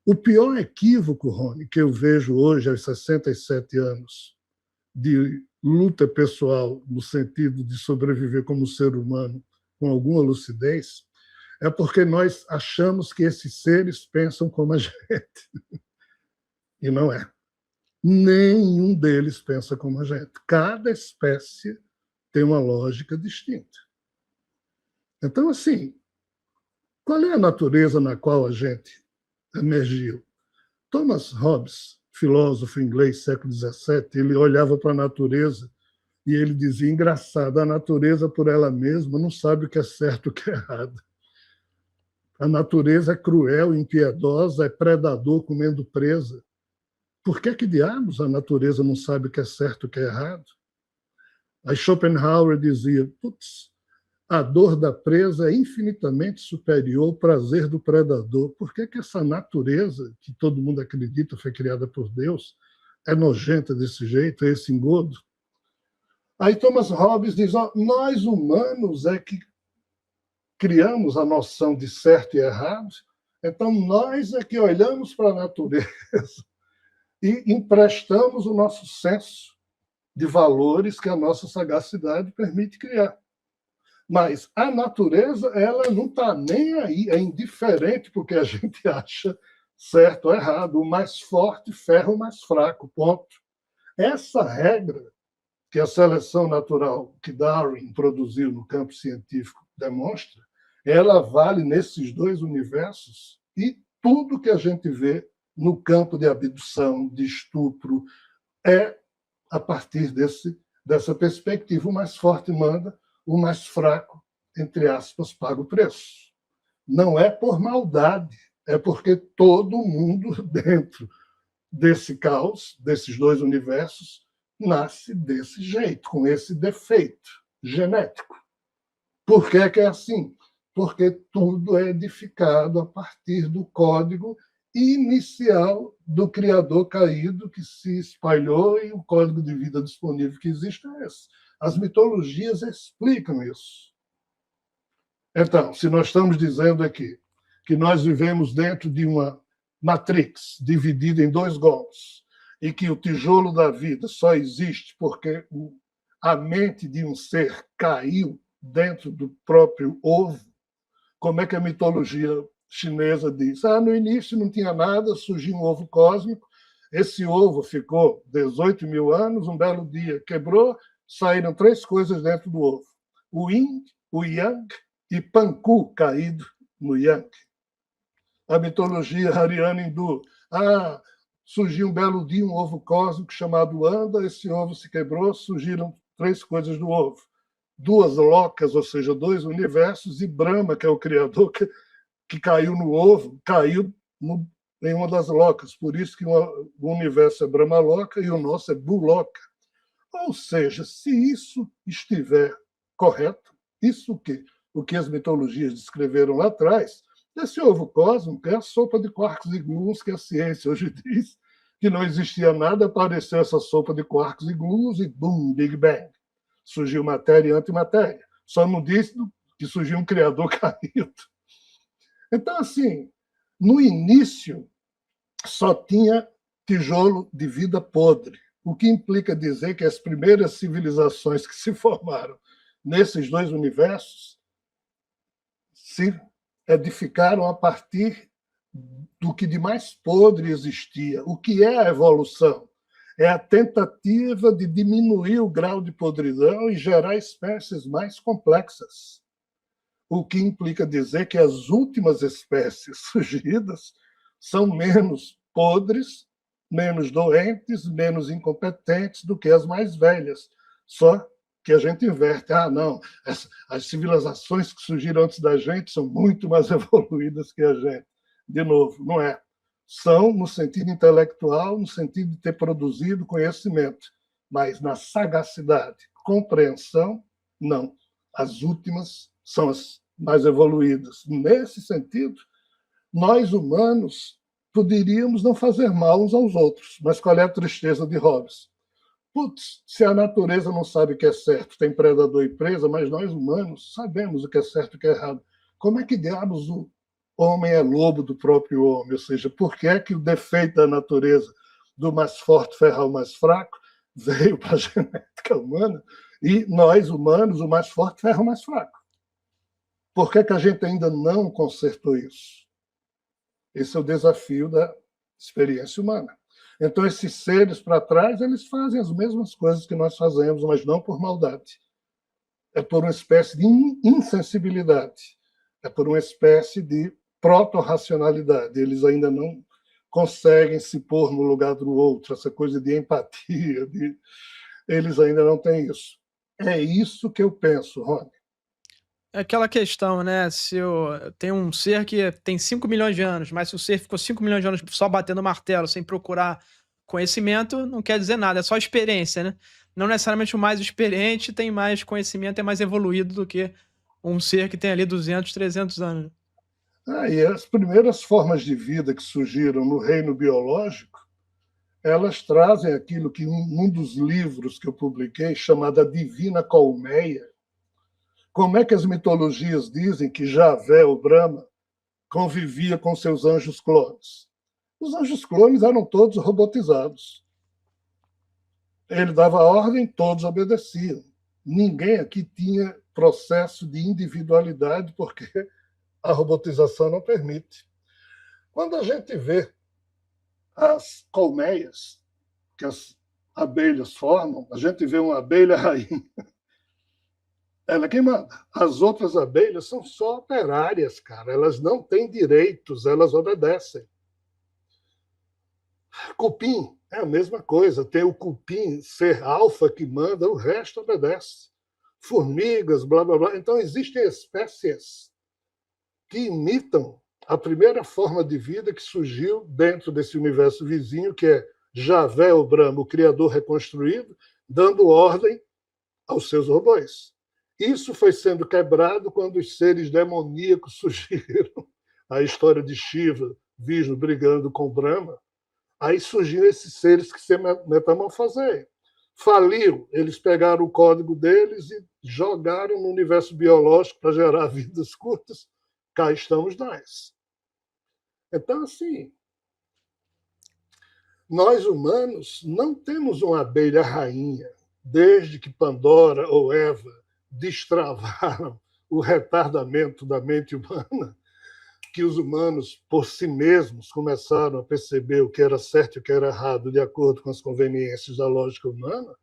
O pior equívoco, Rony, que eu vejo hoje, aos 67 anos, de luta pessoal, no sentido de sobreviver como ser humano com alguma lucidez, é porque nós achamos que esses seres pensam como a gente. E não é. Nenhum deles pensa como a gente. Cada espécie tem uma lógica distinta. Então, assim, qual é a natureza na qual a gente emergiu? Thomas Hobbes, filósofo inglês, século XVII, ele olhava para a natureza e ele dizia, engraçado, a natureza por ela mesma não sabe o que é certo e o que é errado. A natureza é cruel, impiedosa, é predador comendo presa. Por que diabos a natureza não sabe o que é certo e o que é errado? Aí Schopenhauer dizia, putz, a dor da presa é infinitamente superior ao prazer do predador. Por que essa natureza, que todo mundo acredita foi criada por Deus, é nojenta desse jeito, é esse engodo? Aí Thomas Hobbes diz, nós humanos é que criamos a noção de certo e errado, então nós é que olhamos para a natureza e emprestamos o nosso senso de valores que a nossa sagacidade permite criar. Mas a natureza, ela não está nem aí, é indiferente porque a gente acha certo ou errado. O mais forte ferra o mais fraco, ponto. Essa regra que a seleção natural que Darwin produziu no campo científico demonstra, ela vale nesses dois universos e tudo que a gente vê no campo de abdução, de estupro, é a partir dessa perspectiva. O mais forte manda, o mais fraco, entre aspas, paga o preço. Não é por maldade, é porque todo mundo dentro desse caos, desses dois universos, nasce desse jeito, com esse defeito genético. Por que é assim? Porque tudo é edificado a partir do código inicial do Criador caído que se espalhou e o código de vida disponível que existe é esse. As mitologias explicam isso. Então, se nós estamos dizendo aqui que nós vivemos dentro de uma matrix dividida em dois golos e que o tijolo da vida só existe porque a mente de um ser caiu dentro do próprio ovo, como é que a mitologia chinesa diz? No início não tinha nada, surgiu um ovo cósmico, esse ovo ficou 18 mil anos, um belo dia quebrou, saíram três coisas dentro do ovo. O yin, o yang e Panku caído no yang. A mitologia ariana hindu. Surgiu um belo dia um ovo cósmico chamado Anda, esse ovo se quebrou, surgiram três coisas do ovo. Duas locas, ou seja, dois universos, e Brahma, que é o criador, que caiu no ovo, caiu em uma das locas. Por isso que o universo é Brahma-loca e o nosso é Bu-loca. Ou seja, se isso estiver correto, isso o que as mitologias descreveram lá atrás, esse ovo cósmico é a sopa de quarks e gluons que a ciência hoje diz que não existia nada, apareceu essa sopa de quarks e gluons e bum, Big Bang. Surgiu matéria e antimatéria. Só não disse que surgiu um criador caído. Então, assim, no início só tinha tijolo de vida podre, o que implica dizer que as primeiras civilizações que se formaram nesses dois universos se edificaram a partir do que de mais podre existia. O que é a evolução? É a tentativa de diminuir o grau de podridão e gerar espécies mais complexas. O que implica dizer que as últimas espécies surgidas são menos podres, menos doentes, menos incompetentes do que as mais velhas. Só que a gente inverte. Não, as civilizações que surgiram antes da gente são muito mais evoluídas que a gente. De novo, não é. São no sentido intelectual, no sentido de ter produzido conhecimento, mas na sagacidade, compreensão, não. As últimas são as mais evoluídas. Nesse sentido, nós humanos poderíamos não fazer mal uns aos outros, mas qual é a tristeza de Hobbes? Putz, se a natureza não sabe o que é certo, tem predador e presa, mas nós humanos sabemos o que é certo e o que é errado. Como é que diabos homem é lobo do próprio homem, ou seja, por que é que o defeito da natureza do mais forte ferrar o mais fraco veio para a genética humana e nós, humanos, o mais forte ferra o mais fraco? Por que é que a gente ainda não consertou isso? Esse é o desafio da experiência humana. Então, esses seres para trás, eles fazem as mesmas coisas que nós fazemos, mas não por maldade. É por uma espécie de insensibilidade. É por uma espécie de proto-racionalidade. Eles ainda não conseguem se pôr no lugar do outro, essa coisa de empatia. Eles ainda não têm isso. É isso que eu penso, Rony. É aquela questão, né, se tem um ser que tem 5 milhões de anos, mas se o ser ficou 5 milhões de anos só batendo martelo, sem procurar conhecimento, não quer dizer nada, é só experiência, né. Não necessariamente o mais experiente tem mais conhecimento, é mais evoluído do que um ser que tem ali 200, 300 anos. E as primeiras formas de vida que surgiram no reino biológico, elas trazem aquilo que um dos livros que eu publiquei, chamado A Divina Colmeia, como é que as mitologias dizem que Javé, o Brahma, convivia com seus anjos clones? Os anjos clones eram todos robotizados. Ele dava ordem, todos obedeciam. Ninguém aqui tinha processo de individualidade, porque a robotização não permite. Quando a gente vê as colmeias que as abelhas formam, a gente vê uma abelha rainha, ela é quem manda. As outras abelhas são só operárias, cara. Elas não têm direitos, elas obedecem. Cupim é a mesma coisa. Tem o cupim ser alfa que manda, o resto obedece. Formigas, blá, blá, blá. Então, existem espécies que imitam a primeira forma de vida que surgiu dentro desse universo vizinho, que é Javé, o Brahma, o criador reconstruído, dando ordem aos seus robôs. Isso foi sendo quebrado quando os seres demoníacos surgiram. A história de Shiva, Vishnu brigando com Brahma. Aí surgiram esses seres que se metamorfoseam. Faliram, eles pegaram o código deles e jogaram no universo biológico para gerar vidas curtas. Cá estamos nós. Então, assim, nós humanos não temos uma abelha rainha. Desde que Pandora ou Eva destravaram o retardamento da mente humana, que os humanos, por si mesmos, começaram a perceber o que era certo e o que era errado, de acordo com as conveniências da lógica humana,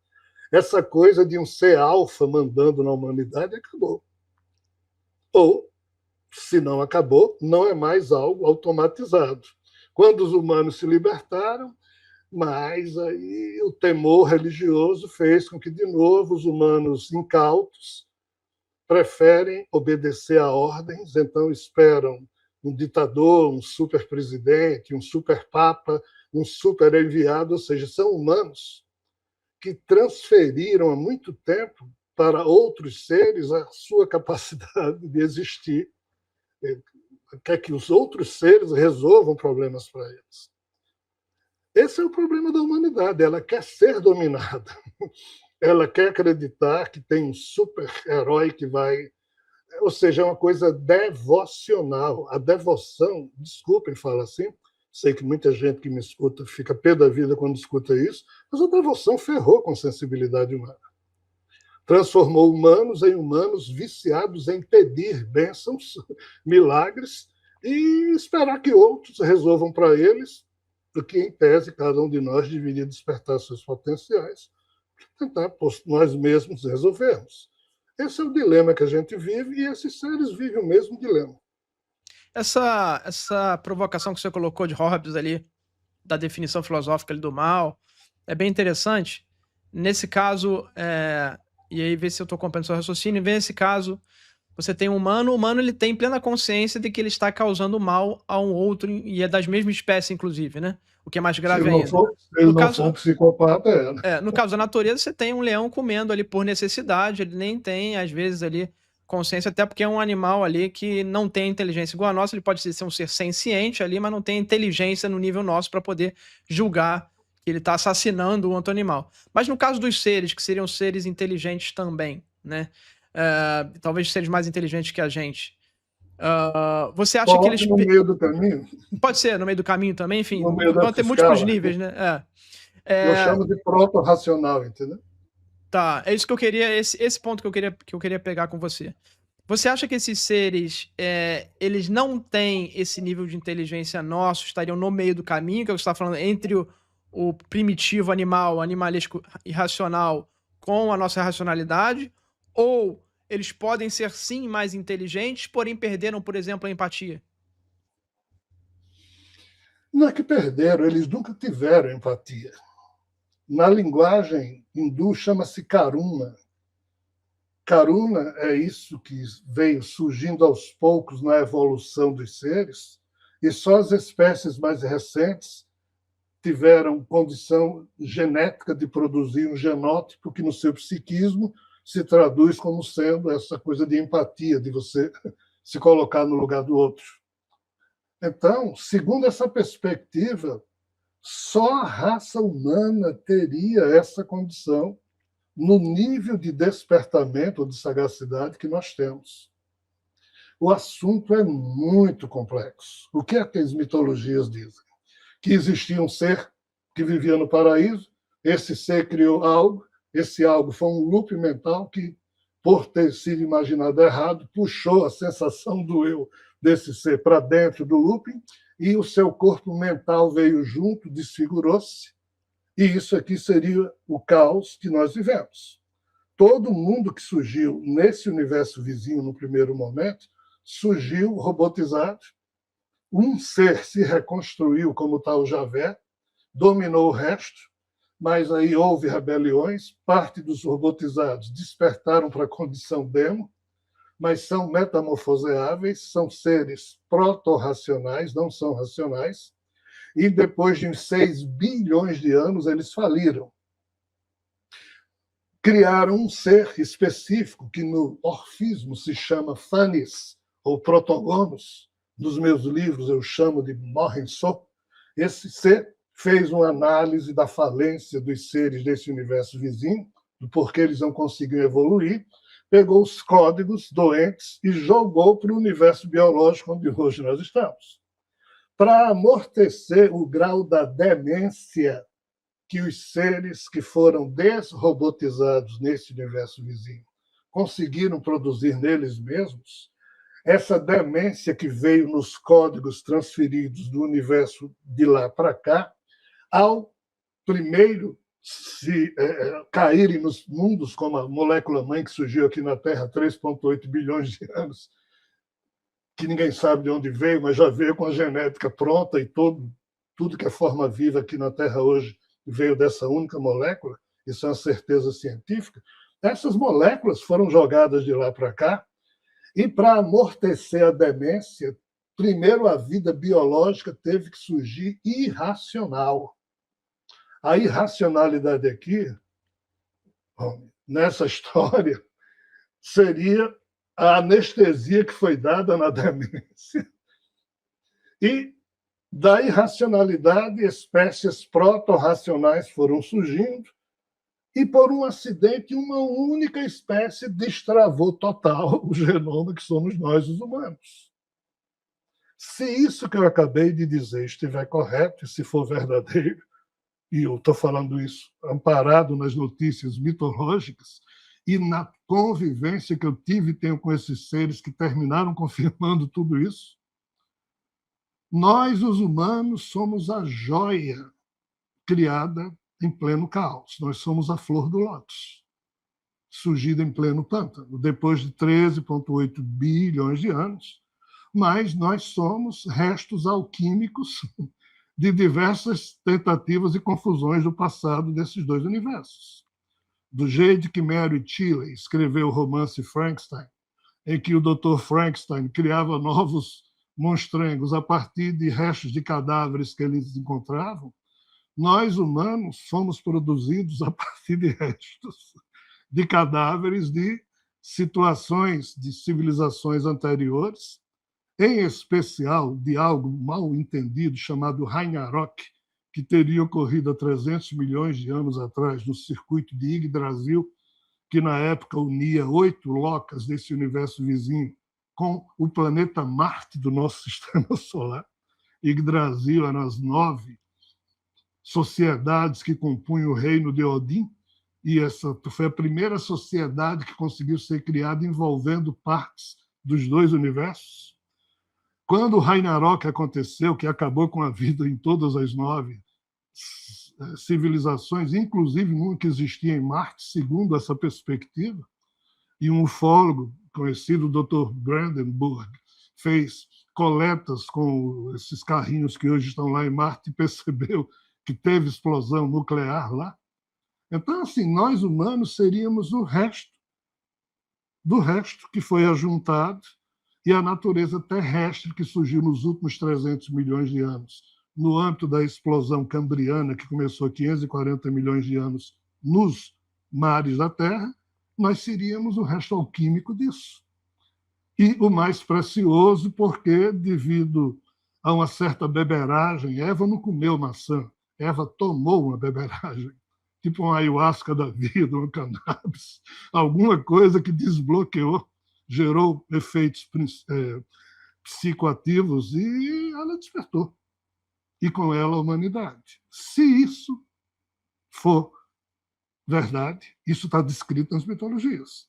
essa coisa de um ser alfa mandando na humanidade acabou. Ou, se não acabou, não é mais algo automatizado. Quando os humanos se libertaram, mas aí o temor religioso fez com que, de novo, os humanos incautos preferem obedecer a ordens, então esperam um ditador, um superpresidente, um superpapa, um superenviado, ou seja, são humanos que transferiram há muito tempo para outros seres a sua capacidade de existir, quer que os outros seres resolvam problemas para eles. Esse é o problema da humanidade, ela quer ser dominada. Ela quer acreditar que tem um super-herói que vai... Ou seja, é uma coisa devocional. A devoção, desculpem falar assim, sei que muita gente que me escuta fica pé da vida quando escuta isso, mas a devoção ferrou com a sensibilidade humana. Transformou humanos em humanos viciados em pedir bênçãos, milagres, e esperar que outros resolvam para eles, porque, em tese, cada um de nós deveria despertar seus potenciais, tentar nós mesmos resolvermos. Esse é o dilema que a gente vive, e esses seres vivem o mesmo dilema. Essa provocação que você colocou de Hobbes ali, da definição filosófica ali do mal, é bem interessante. Nesse caso, e aí ver se eu estou compreendendo seu raciocínio, nesse caso, você tem um humano, o humano ele tem plena consciência de que ele está causando mal a um outro, e é das mesmas espécies, inclusive, né? O que é mais grave ainda. Se ele não for um psicopata, né? No caso da natureza, você tem um leão comendo ali por necessidade, ele nem tem, às vezes, ali consciência, até porque é um animal ali que não tem inteligência igual a nossa, ele pode ser um ser senciente ali, mas não tem inteligência no nível nosso para poder julgar que ele está assassinando um outro animal. Mas no caso dos seres, que seriam seres inteligentes também, né? Talvez seres mais inteligentes que a gente, Você acha que Coloque eles... no meio do caminho, Pode ser, no meio do caminho também, enfim, no meio vão dessa ter múltiplos escala. níveis, né? Eu chamo de proto-racional, entendeu? Tá, é isso que eu queria, esse ponto que eu queria pegar com você. Você acha que esses seres, eles não têm esse nível de inteligência nosso, estariam no meio do caminho, que é o que você está falando, entre o primitivo animal, animalesco irracional, com a nossa racionalidade? Ou eles podem ser, sim, mais inteligentes, porém perderam, por exemplo, a empatia? Não é que perderam, eles nunca tiveram empatia. Na linguagem hindu chama-se karuna. Karuna é isso que veio surgindo aos poucos na evolução dos seres, e só as espécies mais recentes tiveram condição genética de produzir um genótipo que, no seu psiquismo, se traduz como sendo essa coisa de empatia, de você se colocar no lugar do outro. Então, segundo essa perspectiva, só a raça humana teria essa condição no nível de despertamento ou de sagacidade que nós temos. O assunto é muito complexo. O que é que as mitologias dizem? Que existia um ser que vivia no paraíso, esse ser criou algo, esse algo foi um loop mental que, por ter sido imaginado errado, puxou a sensação do eu desse ser para dentro do looping e o seu corpo mental veio junto, desfigurou-se, e isso aqui seria o caos que nós vivemos. Todo mundo que surgiu nesse universo vizinho no primeiro momento surgiu robotizado. Um ser se reconstruiu como tal Javé, dominou o resto, mas aí houve rebeliões, parte dos robotizados despertaram para a condição demo, mas são metamorfoseáveis, são seres proto-racionais, não são racionais, e depois de uns 6 bilhões de anos eles faliram. Criaram um ser específico que no orfismo se chama Fanis, ou Protogonos. Nos meus livros eu chamo de Morrensó. Esse ser fez uma análise da falência dos seres desse universo vizinho, do porquê eles não conseguiam evoluir, pegou os códigos doentes e jogou para o universo biológico onde hoje nós estamos. Para amortecer o grau da demência que os seres que foram desrobotizados nesse universo vizinho conseguiram produzir neles mesmos, essa demência que veio nos códigos transferidos do universo de lá para cá, ao primeiro se caírem nos mundos como a molécula-mãe que surgiu aqui na Terra há 3,8 bilhões de anos, que ninguém sabe de onde veio, mas já veio com a genética pronta e tudo que é forma viva aqui na Terra hoje veio dessa única molécula, isso é uma certeza científica. Essas moléculas foram jogadas de lá para cá, e para amortecer a demência, primeiro a vida biológica teve que surgir irracional. A irracionalidade aqui, nessa história, seria a anestesia que foi dada na demência. E da irracionalidade, espécies proto-racionais foram surgindo, e por um acidente, uma única espécie destravou total o genoma que somos nós, os humanos. Se isso que eu acabei de dizer estiver correto, e se for verdadeiro, e eu estou falando isso amparado nas notícias mitológicas e na convivência que eu tive e tenho com esses seres que terminaram confirmando tudo isso, nós, os humanos, somos a joia criada em pleno caos. Nós somos a flor do lótus, surgida em pleno pântano, depois de 13,8 bilhões de anos, mas nós somos restos alquímicos de diversas tentativas e confusões do passado desses dois universos. Do jeito que Mary Shelley escreveu o romance Frankenstein, em que o Dr. Frankenstein criava novos monstrengos a partir de restos de cadáveres que eles encontravam, nós, humanos, fomos produzidos a partir de restos de cadáveres de situações de civilizações anteriores, em especial de algo mal entendido chamado Ragnarok, que teria ocorrido há 300 milhões de anos atrás no circuito de Yggdrasil, que na época unia 8 locas desse universo vizinho com o planeta Marte do nosso sistema solar. Yggdrasil eram as 9 sociedades que compunham o reino de Odin, e essa foi a primeira sociedade que conseguiu ser criada envolvendo partes dos 2 universos. Quando o Ragnarok aconteceu, que acabou com a vida em todas as 9 civilizações, inclusive uma que existia em Marte, segundo essa perspectiva, e um ufólogo conhecido, o Dr. Brandenburg, fez coletas com esses carrinhos que hoje estão lá em Marte e percebeu que teve explosão nuclear lá. Então, assim, nós humanos seríamos o resto do resto que foi ajuntado, e a natureza terrestre que surgiu nos últimos 300 milhões de anos, no âmbito da explosão cambriana, que começou há 540 milhões de anos nos mares da Terra, nós seríamos o resto alquímico disso. E o mais precioso, porque, devido a uma certa beberagem, Eva não comeu maçã, Eva tomou uma beberagem, tipo uma ayahuasca da vida, um cannabis, alguma coisa que desbloqueou, gerou efeitos psicoativos e ela despertou. E com ela a humanidade. Se isso for verdade, isso está descrito nas mitologias.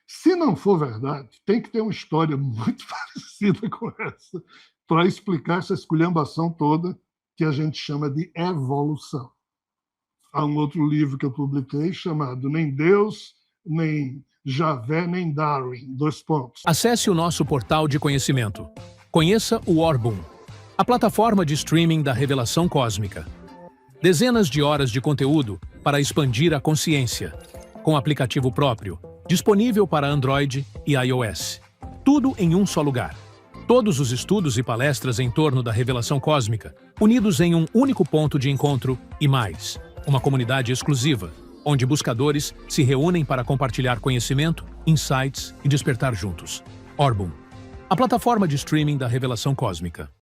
Se não for verdade, tem que ter uma história muito parecida com essa para explicar essa esculhambação toda que a gente chama de evolução. Há um outro livro que eu publiquei chamado Nem Deus, nem Javé, nem Darwin, : Acesse o nosso portal de conhecimento. Conheça o Orbum, a plataforma de streaming da revelação cósmica. Dezenas de horas de conteúdo para expandir a consciência, com aplicativo próprio, disponível para Android e iOS. Tudo em um só lugar. Todos os estudos e palestras em torno da revelação cósmica, unidos em um único ponto de encontro e mais. Uma comunidade exclusiva, onde buscadores se reúnem para compartilhar conhecimento, insights e despertar juntos. Orbum, a plataforma de streaming da revelação cósmica.